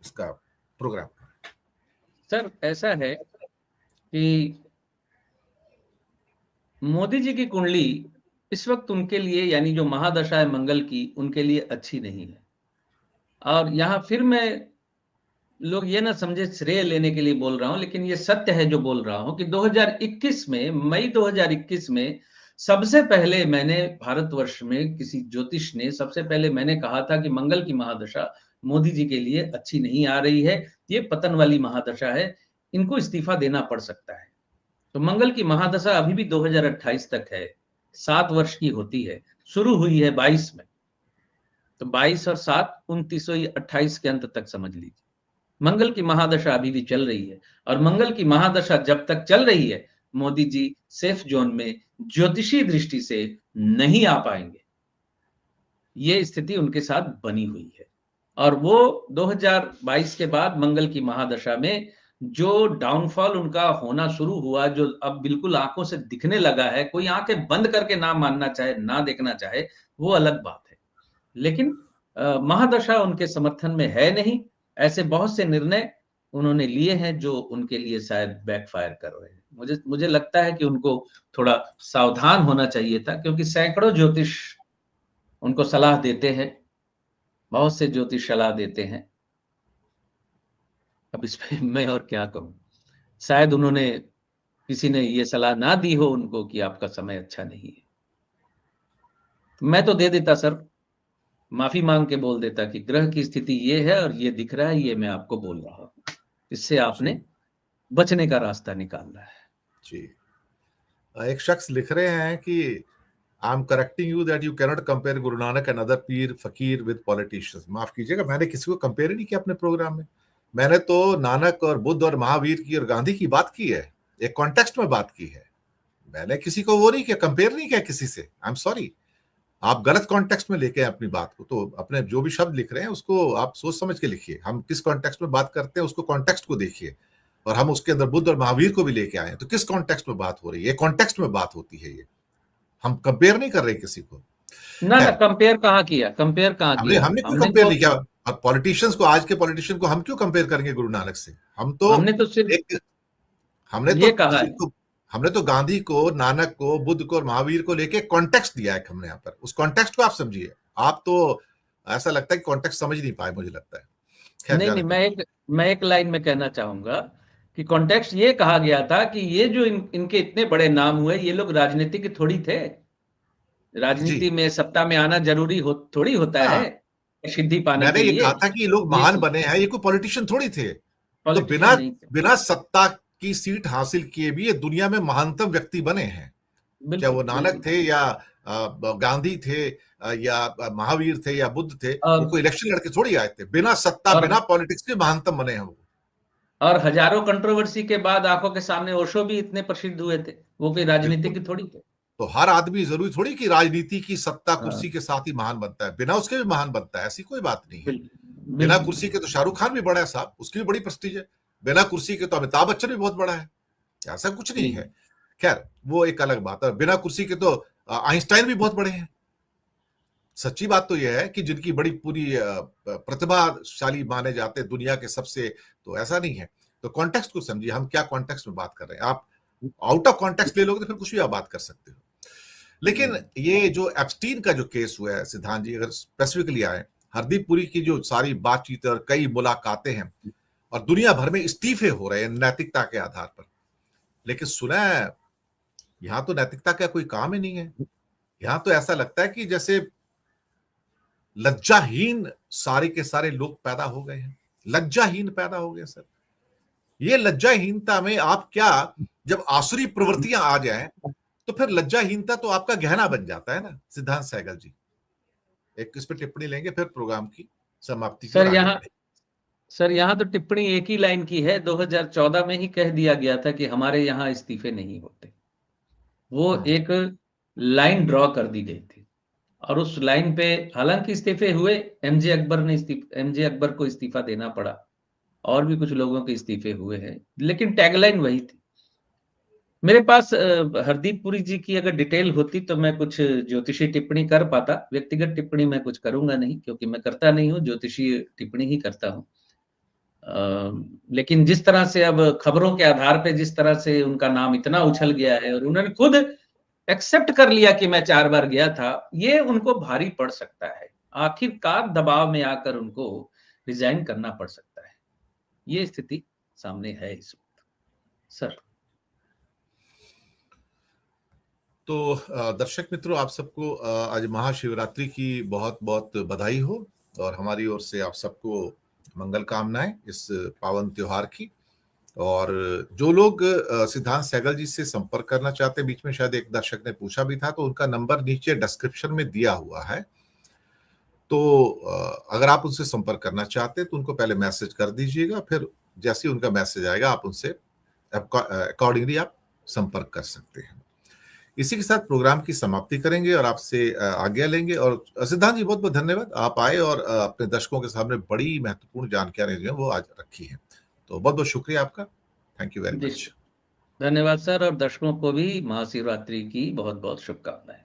इसका programme? Sir ऐसा है कि मोदी जी की कुंडली इस वक्त उनके लिए, यानी जो महादशा है मंगल की, उनके लिए अच्छी नहीं है। और यहां फिर मैं, लोग ये ना समझे श्रेय लेने के लिए बोल रहा हूं, लेकिन ये सत्य है जो बोल रहा हूं कि 2021 में, मई 2021 में सबसे पहले मैंने, भारतवर्ष में किसी ज्योतिष ने सबसे पहले मैंने कहा था कि मंगल की महादशा मोदी जी के लिए अच्छी नहीं आ रही है, ये पतन वाली महादशा है, इनको इस्तीफा देना पड़ सकता है। तो मंगल की महादशा अभी भी 2028 तक है, 7 वर्ष की होती है, शुरू हुई है 22 में, तो 22 और 7 29, 28 के अंत तक समझ लीजिए मंगल की महादशा अभी भी चल रही है। और मंगल की महादशा जब तक चल रही है, मोदी जी सेफ जोन में ज्योतिषी दृष्टि से नहीं आ पाएंगे, ये स्थिति उनके साथ बनी हुई है। और वो 2022 के बाद मंगल की महादशा में जो डाउनफॉल उनका होना शुरू हुआ, जो अब बिल्कुल आंखों से दिखने लगा है, कोई आंखें बंद करके ना मानना चाहे, ना देखना चाहे, वो अलग बात है, लेकिन महादशा उनके समर्थन में है नहीं। ऐसे बहुत से निर्णय उन्होंने लिए हैं जो उनके लिए शायद बैकफायर कर रहे हैं। मुझे लगता है कि उनको थोड़ा सावधान होना चाहिए था, क्योंकि सैकड़ों ज्योतिष उनको सलाह देते हैं, बहुत से ज्योतिष सलाह देते हैं। अब इस पे मैं और क्या कहूं, शायद उन्होंने, किसी ने ये सलाह ना दी हो उनको कि आपका समय अच्छा नहीं है, मैं तो दे देता सर, माफी मांग के बोल देता कि ग्रह की स्थिति ये है और ये दिख रहा है, ये मैं आपको बोल रहा हूं, इससे आपने बचने का रास्ता निकालना है। जी, एक शख्स लिख रहे हैं कि I am correcting you that you cannot compare Guru Nanak and other पीर फकीर विद पॉलिटिशियंस। माफ कीजिएगा, मैंने किसी को कंपेयर ही नहीं किया अपने प्रोग्राम में। मैंने तो नानक और बुद्ध और महावीर की और गांधी की बात की है, एक कॉन्टेक्स्ट में बात की है। मैंने किसी को वो नहीं किया, कंपेयर नहीं किया किसी से। आई एम सॉरी, आप गलत कॉन्टेक्स्ट में लेके अपनी बात को, तो अपने जो भी शब्द लिख रहे हैं उसको आप सोच समझ के लिखिए। हम किस कॉन्टेक्स्ट में बात करते हैं उसको, कॉन्टेक्स्ट को देखिए। और हम उसके अंदर बुद्ध और महावीर को भी लेके आए हैं, तो किस कॉन्टेक्स्ट में बात हो रही है, कॉन्टेक्स्ट में बात होती है। ये हम कंपेयर नहीं कर रहे किसी को। ना ना, कंपेयर कहाँ किया, कंपेयर कहाँ हमने किया, हमने क्यों हमने कंपेयर तो नहीं किया? अब पॉलिटिशियंस को, आज के पॉलिटिशियन को हम क्यों कंपेयर करेंगे गुरु नानक से? हम तो हमने तो सिर्फ एक, हमने ये तो कहा है। सिर्फ, हमने तो गांधी को, नानक को, बुद्ध को और महावीर को लेके कॉन्टेक्स्ट दिया है हमने यहाँ पर। उस कॉन्टेक्स्ट को आप समझिए। आप तो ऐसा लगता है कि कॉन्टेक्स्ट समझ नहीं पाए, मुझे लगता है। खैर, नहीं नहीं, जाने दीजिए। मैं एक लाइन में कहना चाहूंगा कि कॉन्टेक्स्ट ये कहा गया था कि ये जो इनके इतने बड़े नाम हुए, ये लोग राजनीति के थोड़ी थे, जी राजनीति में सत्ता में आना जरूरी थोड़ी होता है हाँ, सिद्धि पाने मैंने के ये लिए। कहा था कि ये लोग ये महान बने हैं, ये कोई पॉलिटिशियन थोड़ी थे। तो पॉलिटिशियन बिना नहीं थे, बिना सत्ता की सीट हासिल किए भी ये दुनिया में महानतम व्यक्ति बने हैं। चाहे बिल्कुल वो नानक बिल्कुल। थे या गांधी थे, या महावीर थे या बुद्ध थे, वो और कोई इलेक्शन लड़के थोड़ी आए थे। बिना सत्ता, और बिना पॉलिटिक्स के महानतम बने हैं वो। और हजारों कंट्रोवर्सी के बाद आंखों के सामने ओशो भी इतने प्रसिद्ध हुए थे, वो कोई राजनीति बिल्कुल। की थोड़ी थे। तो हर आदमी जरूरी थोड़ी कि राजनीति की सत्ता हाँ, कुर्सी के साथ ही महान बनता है, बिना उसके भी महान बनता है, ऐसी कोई बात नहीं है। बिल्कुल बिना बिल्कुल कुर्सी के बिल्कुल। तो शाहरुख खान भी बड़ा है साहब, उसकी भी बड़ी प्रेस्टीज है। बिना कुर्सी के तो अमिताभ बच्चन भी बहुत बड़ा है, ऐसा कुछ नहीं जी है। खैर, वो एक अलग बात है। बिना कुर्सी के तो आइंस्टाइन भी बहुत बड़े हैं। सच्ची बात तो यह है कि जिनकी बड़ी पूरी प्रतिभाशाली माने जाते हैं दुनिया के सबसे, तो ऐसा नहीं है। तो कॉन्टेक्स्ट को समझिए, हम क्या कॉन्टेक्स्ट में बात कर रहे हैं। आप आउट ऑफ कॉन्टेक्स्ट ले लोगे तो फिर कुछ भी आप बात कर सकते हो। लेकिन ये जो एप्स्टीन का जो केस हुआ है, सिद्धांत जी अगर स्पेसिफिकली आए, हरदीप पुरी की जो सारी बातचीत और कई मुलाकातें हैं, और दुनिया भर में इस्तीफे हो रहे हैं नैतिकता के आधार पर, लेकिन सुना है यहां तो नैतिकता का कोई काम ही नहीं है। यहां तो ऐसा लगता है कि जैसे लज्जाहीन सारे के सारे लोग पैदा हो गए हैं, लज्जाहीन पैदा हो गए सर। ये लज्जाहीनता में आप क्या, जब आसुरी प्रवृत्तियां आ जाएं तो फिर लज्जाहीनता तो आपका गहना बन जाता है ना। सिद्धांत सहगल जी, एक इस पे टिप्पणी लेंगे, फिर प्रोग्राम की समाप्ति की सर ओर आगे यहाँ बढ़े। सर यहाँ तो टिप्पणी एक ही लाइन की है, 2014 में ही कह दिया गया था कि हमारे यहाँ इस्तीफे नहीं होते। वो एक लाइन ड्रॉ कर दी गई थी, और उस लाइन पे हालांकि इस्तीफे हुए, एमजे अकबर को इस्तीफा देना पड़ा, और भी कुछ लोगों के इस्तीफे हुए हैं, लेकिन टैगलाइन वही थी। मेरे पास हरदीप पुरी जी की अगर डिटेल होती तो मैं कुछ ज्योतिषी टिप्पणी कर पाता, व्यक्तिगत टिप्पणी मैं कुछ करूंगा नहीं, क्योंकि मैं करता नहीं हूँ, ज्योतिषी टिप्पणी ही करता हूँ। लेकिन जिस तरह से अब खबरों के आधार पे जिस तरह से उनका नाम इतना उछल गया है और उन्होंने खुद एक्सेप्ट कर लिया कि मैं 4 बार गया था, ये उनको भारी पड़ सकता है। आखिरकार दबाव में आकर उनको रिज़ाइन करना पड़ सकता है। ये स्थिति सामने है इस वक़्त। सर। तो दर्शक मित्रों, आप सबको आज महाशिवरात्रि की बहुत-बहुत बधाई हो और हमारी ओर से आप सबको मंगल कामनाएं इस पावन त्योहार की। और जो लोग सिद्धांत सहगल जी से संपर्क करना चाहते हैं, बीच में शायद एक दर्शक ने पूछा भी था, तो उनका नंबर नीचे डिस्क्रिप्शन में दिया हुआ है। तो अगर आप उनसे संपर्क करना चाहते हैं तो उनको पहले मैसेज कर दीजिएगा, फिर जैसे ही उनका मैसेज आएगा आप उनसे अकॉर्डिंगली आप संपर्क कर सकते हैं। इसी के साथ प्रोग्राम की समाप्ति करेंगे और आपसे आज्ञा लेंगे। और सिद्धांत जी, बहुत बहुत धन्यवाद, आप आए और अपने दर्शकों के सामने बड़ी महत्वपूर्ण जानकारी जो है वो आज रखी है। तो बहुत बहुत शुक्रिया आपका। थैंक यू वेरी जी, मच। धन्यवाद सर, और दर्शकों को भी महाशिवरात्रि की बहुत-बहुत शुभकामनाएँ।